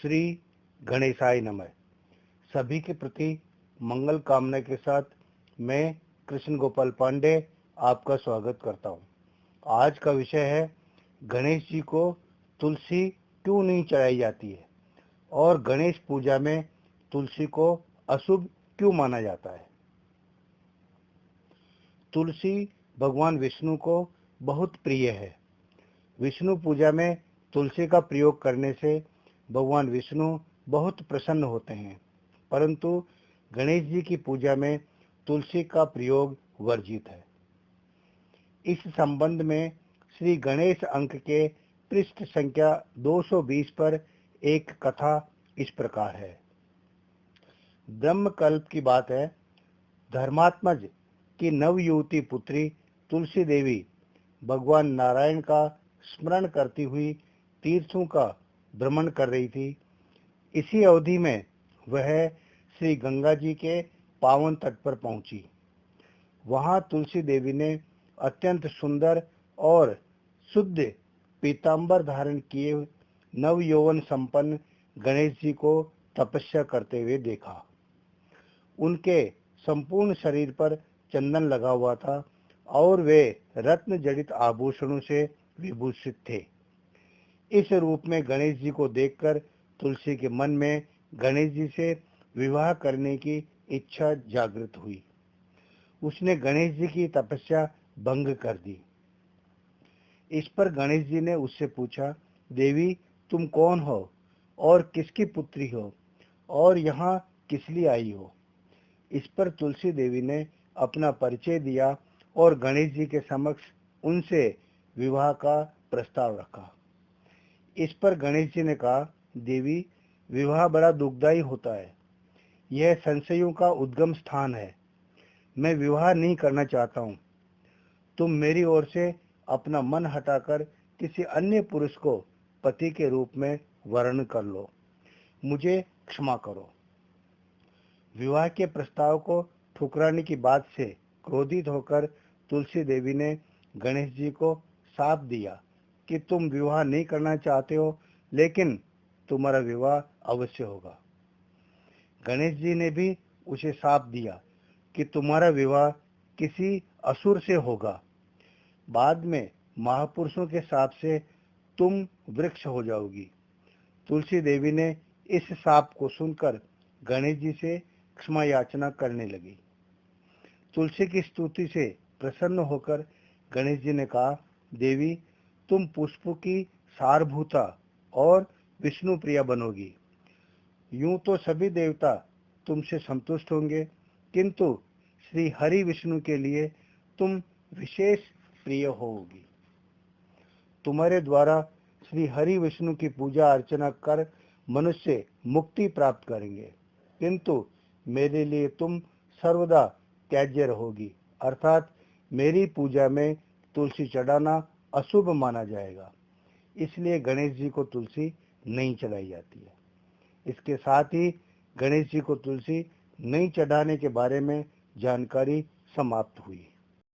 श्री गणेशाय नमः। सभी के प्रति मंगल कामना के साथ मैं कृष्ण गोपाल पांडे आपका स्वागत करता हूँ। आज का विषय है गणेश जी को तुलसी क्यों नहीं चढ़ाई जाती है और गणेश पूजा में तुलसी को अशुभ क्यों माना जाता है। तुलसी भगवान विष्णु को बहुत प्रिय है। विष्णु पूजा में तुलसी का प्रयोग करने से भगवान विष्णु बहुत प्रसन्न होते हैं, परंतु गणेश जी की पूजा में तुलसी का प्रयोग वर्जित है। इस संबंध में श्री गणेश अंक के पृष्ठ संख्या 220 पर एक कथा इस प्रकार है। ब्रह्मकल्प की बात है। धर्मात्मज की नवयुवती पुत्री तुलसी देवी भगवान नारायण का स्मरण करती हुई तीर्थों का भ्रमण कर रही थी। इसी अवधि में वह श्री गंगा जी के पावन तट पर पहुंची। वहां तुलसी देवी ने अत्यंत सुंदर और शुद्ध पीतांबर धारण किए नवयौवन संपन्न गणेश जी को तपस्या करते हुए देखा। उनके संपूर्ण शरीर पर चंदन लगा हुआ था और वे रत्न जड़ित आभूषणों से विभूषित थे। इस रूप में गणेश जी को देखकर तुलसी के मन में गणेश जी से विवाह करने की इच्छा जागृत हुई। उसने गणेश जी की तपस्या भंग कर दी। इस पर गणेश जी ने उससे पूछा, देवी तुम कौन हो और किसकी पुत्री हो और यहाँ किस लिए आई हो। इस पर तुलसी देवी ने अपना परिचय दिया और गणेश जी के समक्ष उनसे विवाह का प्रस्ताव रखा। इस पर गणेश जी ने कहा, देवी विवाह बड़ा दुखदायी होता है। यह संशयों का उद्गम स्थान है। मैं विवाह नहीं करना चाहता हूँ। तुम मेरी ओर से अपना मन हटाकर किसी अन्य पुरुष को पति के रूप में वर्ण कर लो। मुझे क्षमा करो। विवाह के प्रस्ताव को ठुकराने की बात से क्रोधित होकर तुलसी देवी ने गणेश जी को शाप दिया कि तुम विवाह नहीं करना चाहते हो, लेकिन तुम्हारा विवाह अवश्य होगा। गणेश जी ने भी उसे शाप दिया कि तुम्हारा विवाह किसी असुर से होगा। बाद में महापुरुषों के शाप से तुम वृक्ष हो जाओगी। तुलसी देवी ने इस शाप को सुनकर गणेश जी से क्षमा याचना करने लगी। तुलसी की स्तुति से प्रसन्न होकर गणेश जी ने कहा, देवी तुम पुष्पों की सारभूता और विष्णु प्रिया बनोगी। यूं तो सभी देवता तुमसे संतुष्ट होंगे, किंतु श्री हरि विष्णु के लिए तुम विशेष प्रिय होगी। तुम्हारे द्वारा श्री हरि विष्णु की पूजा अर्चना कर मनुष्य मुक्ति प्राप्त करेंगे, किंतु मेरे लिए तुम सर्वदा त्याज्य रहोगी, अर्थात मेरी पूजा में तुलसी चढ़ाना अशुभ माना जाएगा। इसलिए गणेश जी को तुलसी नहीं चढ़ाई जाती है। इसके साथ ही गणेश जी को तुलसी नहीं चढ़ाने के बारे में जानकारी समाप्त हुई।